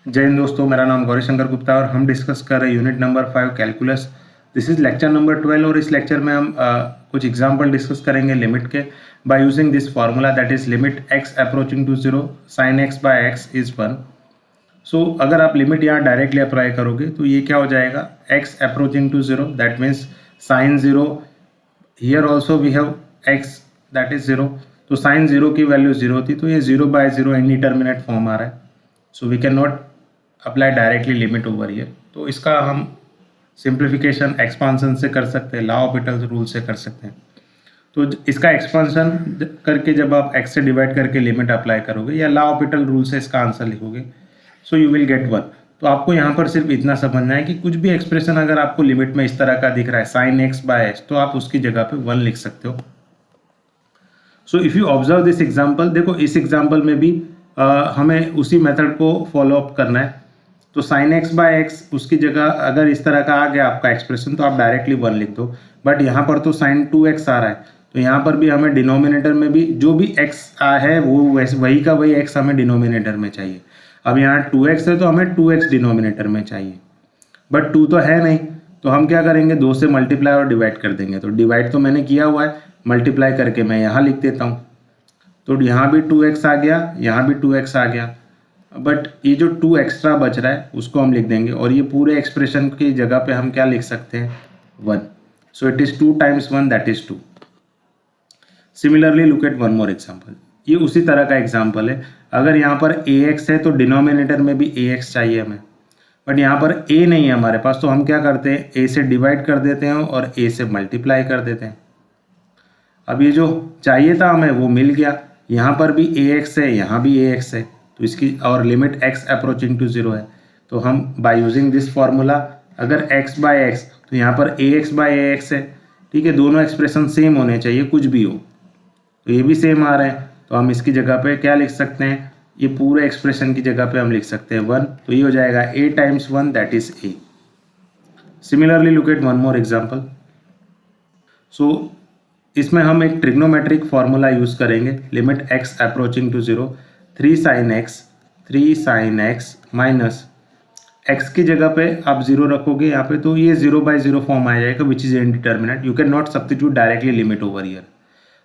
जय हिंद दोस्तों, मेरा नाम गौरी शंकर गुप्ता और हम डिस्कस कर रहे हैं unit number 5 calculus. This is lecture number 12 और इस लेक्चर में हम कुछ एग्जांपल डिस्कस करेंगे लिमिट के by using this formula that is limit x approaching to 0 sin x by x is 1। So अगर आप लिमिट यहाँ डायरेक्टली अप्लाई करोगे तो ये क्या हो जाएगा, x approaching to 0 that means sin 0, here also we have x that is 0। तो sin 0 की वैल्यू 0 थी, तो ये 0/0 इंडिटरमिनेट फॉर्म आ रहा है। So we can not apply directly limit over here. तो इसका हम सिंप्लीफिकेशन एक्सपांसन से कर सकते हैं, लॉ ऑपिटल रूल से कर सकते हैं। तो इसका एक्सपांसन करके जब आप x से डिवाइड करके लिमिट अप्लाई करोगे या लॉ ऑपिटल रूल से इसका आंसर लिखोगे, सो यू विल गेट 1। तो आपको यहाँ पर सिर्फ इतना समझना है कि कुछ भी एक्सप्रेशन अगर आपको लिमिट में इस तरह का दिख रहा है sin x बाय x, तो आप उसकी जगह पे 1 लिख सकते हो। So if you observe this example, देखो इस एग्जाम्पल में भी हमें उसी मेथड को फॉलो अप करना है। तो sin x बाय x उसकी जगह अगर इस तरह का आ गया आपका एक्सप्रेशन तो आप डायरेक्टली 1 लिख दो, बट यहाँ पर तो sin 2x आ रहा है, तो यहाँ पर भी हमें डिनोमिनेटर में भी जो भी x है वो वही का वही x हमें डिनोमिनेटर में चाहिए। अब यहाँ 2x है तो हमें 2x डिनोमिनेटर में चाहिए, बट 2 तो है नहीं, तो हम क्या करेंगे, 2 से मल्टीप्लाई और डिवाइड कर देंगे। तो डिवाइड तो मैंने किया हुआ है, मल्टीप्लाई करके मैं यहाँ लिख देता हूँ। तो यहाँ भी 2x आ गया, यहाँ भी 2x आ गया, बट ये जो 2 एक्स्ट्रा बच रहा है उसको हम लिख देंगे और ये पूरे एक्सप्रेशन की जगह पे हम क्या लिख सकते हैं, 1। So it is 2 times 1 that is 2। Similarly look at one more example. ये उसी तरह का एग्जाम्पल है। अगर यहाँ पर ax है तो डिनोमिनेटर में भी ax चाहिए हमें, बट यहाँ पर a नहीं है हमारे पास, तो हम क्या करते हैं, a से डिवाइड कर देते हैं और a से मल्टीप्लाई कर देते हैं। अब ये जो चाहिए था हमें वो मिल गया, यहाँ पर भी ax है, यहाँ भी ax है, तो इसकी और लिमिट x अप्रोचिंग टू 0 है। तो हम बाय यूजिंग दिस फार्मूला, अगर x बाय x तो यहाँ पर ax बाय ax है, ठीक है, दोनों एक्सप्रेशन सेम होने चाहिए कुछ भी हो, तो ये भी सेम आ रहे हैं, तो हम इसकी जगह पे क्या लिख सकते हैं, ये पूरे एक्सप्रेशन की जगह पे हम लिख सकते हैं 1। तो ये हो जाएगा a times 1 that is a। Similarly look at one more example. So इसमें हम एक ट्रिग्नोमेट्रिक फार्मूला यूज करेंगे, limit x approaching to 0 3 sin x minus x की जगह पे आप 0 रखोगे यहाँ पे, तो ये 0/0 फॉर्म आ जाएगा which is indeterminate. You can not substitute directly limit over here.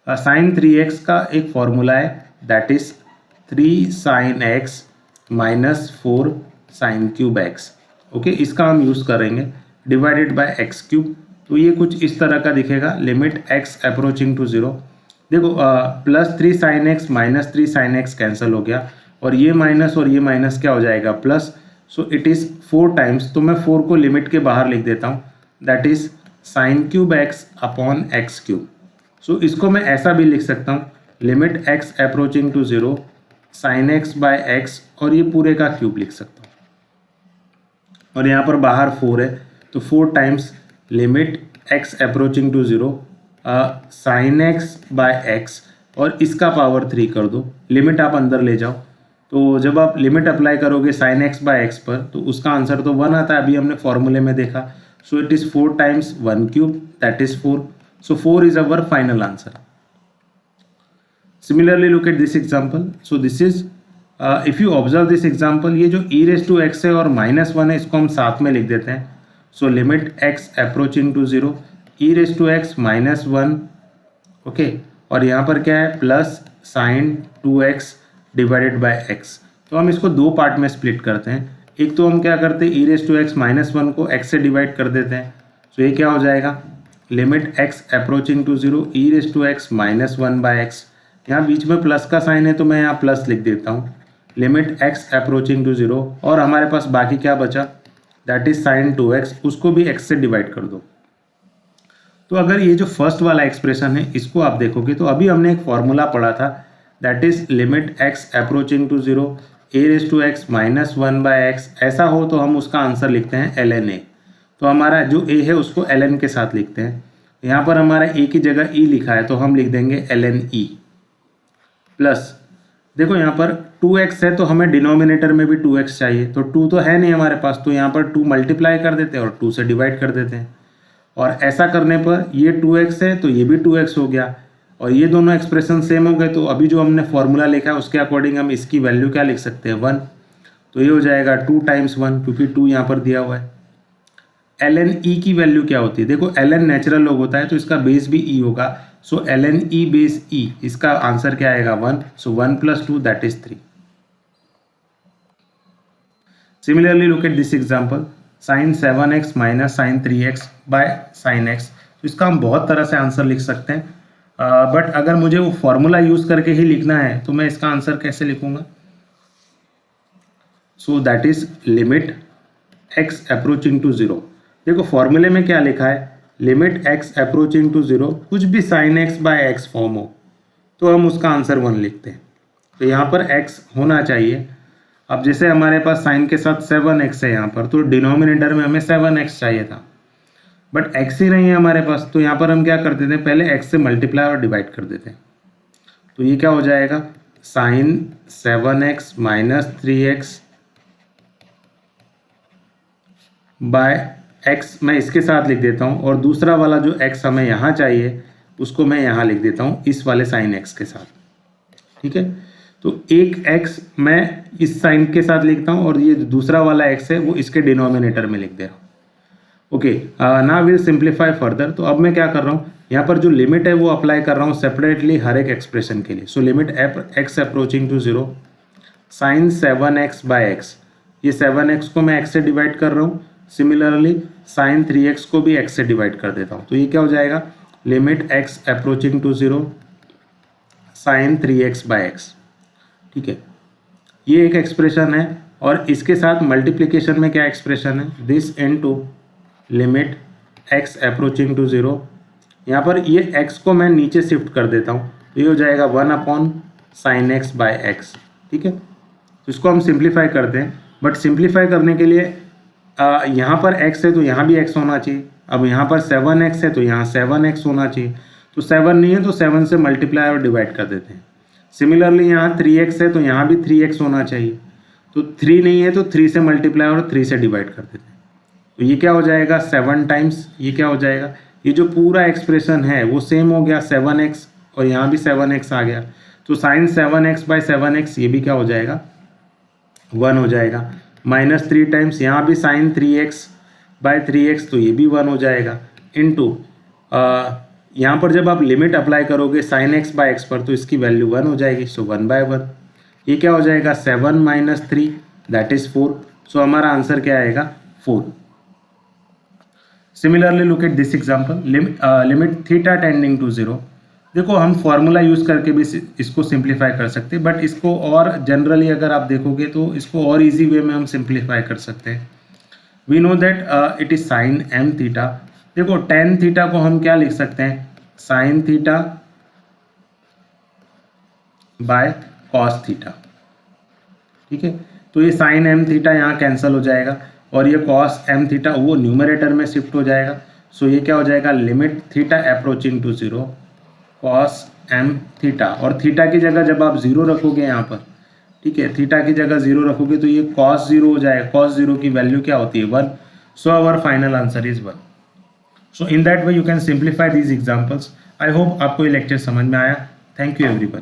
sin 3x का एक फॉर्मूला है that is 3 sin x minus 4 sin cube x। Okay, इसका हम यूज़ करेंगे डिवाइडेड बाय x क्यूब। तो ये कुछ इस तरह का दिखेगा, लिमिट x अप्रोचिंग टू 0। देखो plus 3 sin x minus 3 sin x cancel हो गया और ये माइनस क्या हो जाएगा, plus. So it is 4 times, तो मैं 4 को लिमिट के बाहर लिख देता हूँ, that is sin cube x upon x cube. So इसको मैं ऐसा भी लिख सकता हूँ, limit x approaching to 0 sin x by x, और ये पूरे का क्यूब लिख सकता हूँ। और यहाँ पर बाहर 4 है, तो 4 times limit x approaching to 0 sin x by x, और इसका पावर 3 कर दो, लिमिट आप अंदर ले जाओ। तो जब आप लिमिट अप्लाई करोगे sin x बाय x पर, तो उसका आंसर तो 1 आता है, अभी हमने फॉर्मूले में देखा। सो it is 4 times 1 cube that is 4। So 4 is our final answer. Similarly, look at this example. So this is, if you observe this example, ये जो e raised to x है और -1 है, इसको हम साथ में लिख देते हैं। So limit x approaching to 0 e raised to x -1, okay, और यहाँ पर क्या है, plus sin 2x divided by x। तो हम इसको दो पार्ट में स्प्लिट करते हैं। एक तो हम क्या करते हैं, e raised to x -1 को x से डिवाइड कर देते हैं। तो ये क्या हो जाएगा, limit x approaching to 0 e raise to x minus 1 by x। यहाँ बीच में प्लस का साइन है तो मैं यहाँ प्लस लिख देता हूँ, लिमिट x अप्रोचिंग टू 0, और हमारे पास बाकी क्या बचा, दैट इज sin 2x, उसको भी x से डिवाइड कर दो। तो अगर ये जो फर्स्ट वाला एक्सप्रेशन है इसको आप देखोगे तो अभी हमने एक फॉर्मूला पढ़ा था, that is limit x approaching to 0 e raise to x minus 1 by x। ऐसा हो तो हम उसका आंसर लिखते हैं ln a। तो हमारा जो a है उसको ln के साथ लिखते हैं। यहाँ पर हमारा a की जगह e लिखा है तो हम लिख देंगे ln e, प्लस देखो यहाँ पर 2x है तो हमें डिनोमिनेटर में भी 2x चाहिए, तो 2 तो है नहीं हमारे पास, तो यहाँ पर 2 मल्टीप्लाई कर देते हैं और 2 से डिवाइड कर देते हैं। और ऐसा करने पर ये 2x है तो ये भी 2x हो गया, और ये दोनों एक्सप्रेशन सेम हो गए। तो अभी जो हमने फॉर्मूला लिखा है उसके अकॉर्डिंग हम इसकी वैल्यू क्या लिख सकते हैं, 1। तो ये हो जाएगा 2 टाइम्स 1, क्योंकि 2 यहाँ पर दिया हुआ है। ln e की वैल्यू क्या होती है? देखो ln नेचुरल लॉग होता है तो इसका बेस भी e होगा, सो ln e बेस e, इसका आंसर क्या आएगा 1, सो 1 + 2 that is 3। Similarly look at this example, sin 7x minus sin 3x by sin x। तो इसका हम बहुत तरह से आंसर लिख सकते हैं, बट अगर मुझे वो फॉर्मूला यूज करके ही लिखना है तो मैं इसका आंसर कैसे लिखूंगा? So that is limit x approaching to 0। देखो फॉर्मूले में क्या लिखा है, लिमिट x अप्रोचिंग टू 0, कुछ भी sin x by x form हो तो हम उसका आंसर 1 लिखते हैं। तो यहाँ पर x होना चाहिए। अब जैसे हमारे पास साइन के साथ 7x है यहाँ पर, तो डिनोमिनेटर में हमें 7x चाहिए था, बट x ही नहीं है हमारे पास, तो यहाँ पर हम क्या कर देते हैं, पहले x से मल्टीप्लाई और डिवाइड कर देते हैं। तो ये क्या हो जाएगा, sign 7x minus 3x by x, मैं इसके साथ लिख देता हूँ, और दूसरा वाला जो x हमें यहाँ चाहिए उसको मैं यहाँ लिख देता हूँ इस वाले साइन x के साथ। ठीक है, तो एक x मैं इस साइन के साथ लिखता हूँ और ये दूसरा वाला x है वो इसके डिनोमिनेटर में लिख दे रहा हूँ। Okay, now will simplify further. तो अब मैं क्या कर रहा हूँ, यहाँ पर जो लिमिट है वो अप्लाई कर रहा हूँ सेपरेटली हर एक एक्सप्रेशन के लिए। So limit x approaching to 0 sine 7x by x, ये 7x को मैं x से डिवाइड कर रहा हूँ, सिमिलरली साइन 3x को भी x से डिवाइड कर देता हूँ। तो ये क्या हो जाएगा, limit x approaching to 0 sine 3x by x। ठीक है, ये एक एक्सप्रेशन है, और इसके साथ मल्टीप्लिकेशन में क्या एक्सप्रेशन है, this into limit x approaching to 0। यहाँ पर ये x को मैं नीचे शिफ्ट कर देता हूँ, तो ये हो जाएगा 1 साइन x बाय x। ठीक है, तो इसको हम सिंप्लीफाई करते हैं, बट सिंप्लीफाई करने के लिए यहाँ पर x है तो यहाँ भी x होना चाहिए। अब यहाँ पर 7x है तो यहाँ 7x होना चाहिए, तो 7 नहीं है तो 7 से मल्टीप्लाई और डिवाइड कर देते हैं। सिमिलरली यहाँ 3x है तो यहाँ भी 3x होना चाहिए, तो 3 नहीं है तो 3 से मल्टीप्लाई और 3 से डिवाइड कर देते हैं। तो ये क्या हो जाएगा 7 टाइम्स, ये क्या हो जाएगा, ये जो पूरा एक्सप्रेशन है वो सेम हो गया 7x, और यहाँ भी 7x आ गया, तो साइन 7x बाय 7x ये भी क्या हो जाएगा 1 हो जाएगा। माइनस 3 टाइम्स यहाँ भी साइन 3x बाय 3x, तो ये भी 1 हो जाएगा, इनटू यहाँ पर जब आप लिमिट अप्लाई करोगे साइन x बाय x पर तो इसकी वैल्यू 1 हो जाएगी, सो 1/1। ये क्या हो जाएगा 7 माइनस 3 दैट इज 4। सो हमारा आंसर क्या आएगा 4। Similarly look at this example, limit theta tending to 0। देखो हम फॉर्मूला यूज करके भी इसको सिंप्लीफाई कर सकते हैं, बट इसको और जनरली अगर आप देखोगे तो इसको और इजी वे में हम सिंप्लीफाई कर सकते हैं। We know that it is sine m theta. देखो टेन थीटा को हम क्या लिख सकते हैं, sine theta by cos theta. ठीक है, तो ये साइन m थीटा यहाँ कैंसिल हो जाएगा, और ये कॉस m थीटा वो न्यूमरेटर में शिफ्ट हो जाएगा। सो ये क्या हो जाएगा, limit theta approaching to 0 cos m theta, और थीटा की जगह जब आप 0 रखोगे यहाँ पर, ठीक है, थीटा की जगह 0 रखोगे तो ये कॉस 0 हो जाएगा। कॉस 0 की वैल्यू क्या होती है 1, so our final answer is 1। So in that way you can simplify these examples. I hope आपको ये लेक्चर समझ में आया। Thank you everyone.